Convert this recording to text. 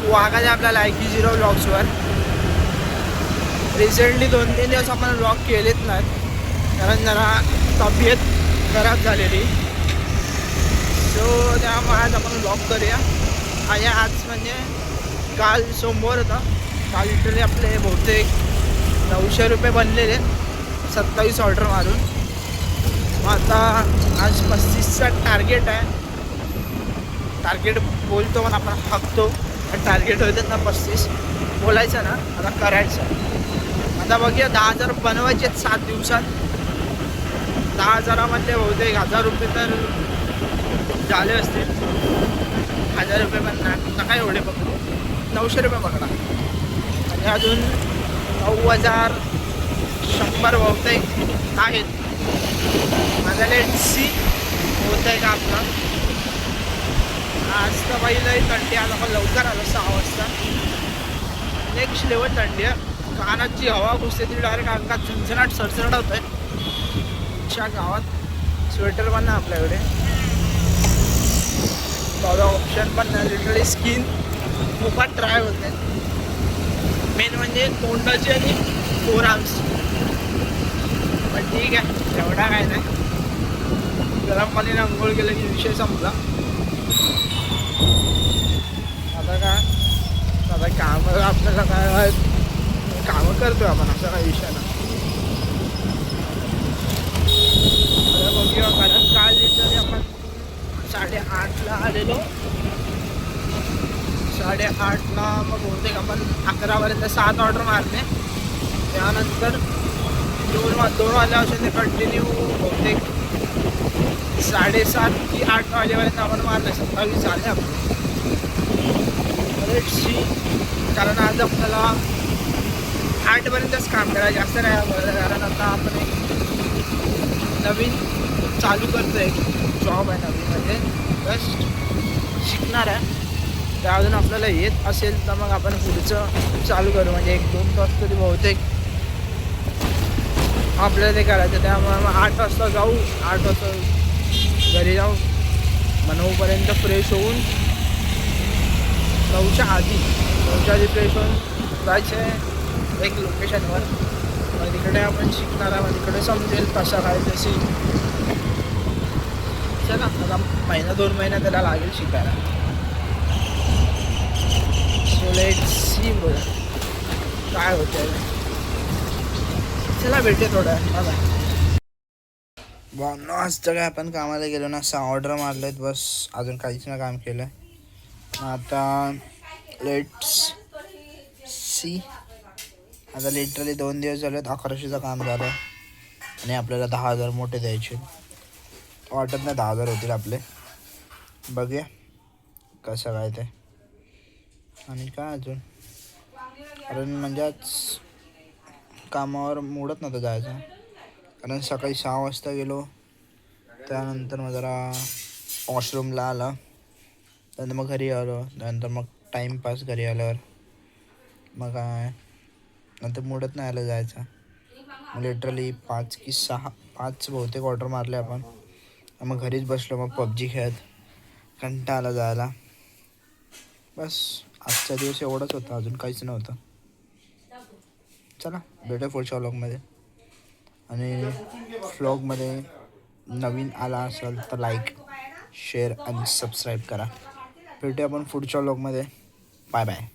स्वागत आहे आपल्या लायकी झिरो व्लॉग्सवर. रिसेंटली 2-3 दिवस आपण व्लॉग केलेच नाहीत कारण जरा तब्येत खराब झालेली. सो त्यामुळे आज आपण व्लॉग करूया. आणि आज म्हणजे काल सोमवार होता. काल लिटरली आपले बहुतेक 900 रुपये बनलेले 27 ऑर्डर मारून. मग आता आज 35चा टार्गेट आहे. टार्गेट बोलतो पण आपण हाकतो. टार्गेट होतं ना 35 बोलायचं ना, आता करायचं. आता बघूया 10,000 बनवायचे 7 दिवसात. 10,000मध्ये बहुतेक 1,000 रुपये तर झाले असतील. 1,000 रुपये पण नाही, नका एवढे पकडू, 900 रुपये पकडा. आणि अजून 9,100 बहुतेक आहेत. माझा लेट सी होत आहे का आपलं. आज तर पहिलं थंडी, आज आपण लवकर आलो 6 वाजता. नेक्स्ट लेवल थंडी आहे. कानाची हवा घुसते ती डायरेक्ट अंगात झणझणाट सरसरट होत आहे. च्या गावात स्वेटर पण नाही आपल्याकडे, बाबा ऑप्शन पण नाही. लिटरली स्किन खूपच ड्राय होते. मेन म्हणजे तोंडाची आणि फोर आर्म्स. पण ठीक आहे, एवढा काय नाही. गरम पाण्याने अंघोळ केलं की विषय संपला. आता काय, आता कामं आपल्याला काय कामं करतोय आपण, असं काही विषय नाही. बघूया कारण काल तरी आपण 8:30ला आलेलो. 8:30ला मग बहुतेक आपण 11पर्यंत 7 ऑर्डर मारले. त्यानंतर 2 वाजल्यापासून ते कंटिन्यू बहुतेक 7:30 की 8 वाजेपर्यंत आपण मारले. 27 झाले आपण. कारण आज आपल्याला 8पर्यंतच काम करायचं, जास्त नाही. कारण आता आपण एक नवीन चालू करतो, एक जॉब आहे नवीनमध्ये, बस शिकणार आहे. त्या अजून आपल्याला येत असेल तर मग आपण पुढचं चालू करू. म्हणजे 1-2 तास तरी बहुतेक आपल्याला ते करायचं. त्यामुळे मग 8 वाजता जाऊ, 8 वाजता घरी जाऊ. मग 9पर्यंत फ्रेश होऊन 9च्या आधी फ्रेश होऊन जायचं एक लोकेशनवर. मग तिकडे आपण शिकणार आहे. मग तिकडे समजेल कसं काय तशी. चला आता 1-2 महिना त्याला लागेल शिकायला. सो लेट्स सी बघ काय होतं. चला भेटे थोडं. बघ आजचं काय आपण कामाला गेलो ना, 6 ऑर्डर मारले आहेत बस. अजून काहीच ना काम केलं. आता लेट्स सी. आता लिटरली 2 दिवस झाले आहेत 1100चं काम झालं आणि आपल्याला 10,000 मोठे द्यायचे. वाटत नाही 10,000 होतील आपले. बघूया कसं काय ते. आणि काय अजून कारण म्हणजे आज कामावर मोडत नव्हतं जायचं. कारण सकाळी 6 वाजता गेलो. त्यानंतर मग जरा वॉशरूमला आला. त्यानंतर मग घरी आलो. त्यानंतर मग टाईमपास घरी आल्यावर. मग काय नंतर मोडत नाही आलं जायचं. मग लिटरली 5 की 6 बहुतेक ऑर्डर मारले आपण. मग घरीच बसलो. मग PUBG खेळत कंटाळा आला जायला. बस आजचा दिवस एवढंच होता, अजून काहीच नव्हतं. चला भेटूया पुढच्या व्लॉगमध्ये. आणि व्लॉगमध्ये नवीन आला असेल तर लाईक, शेअर आणि सबस्क्राईब करा. भेटूया आपण पुढच्या व्लॉगमध्ये. Bye bye.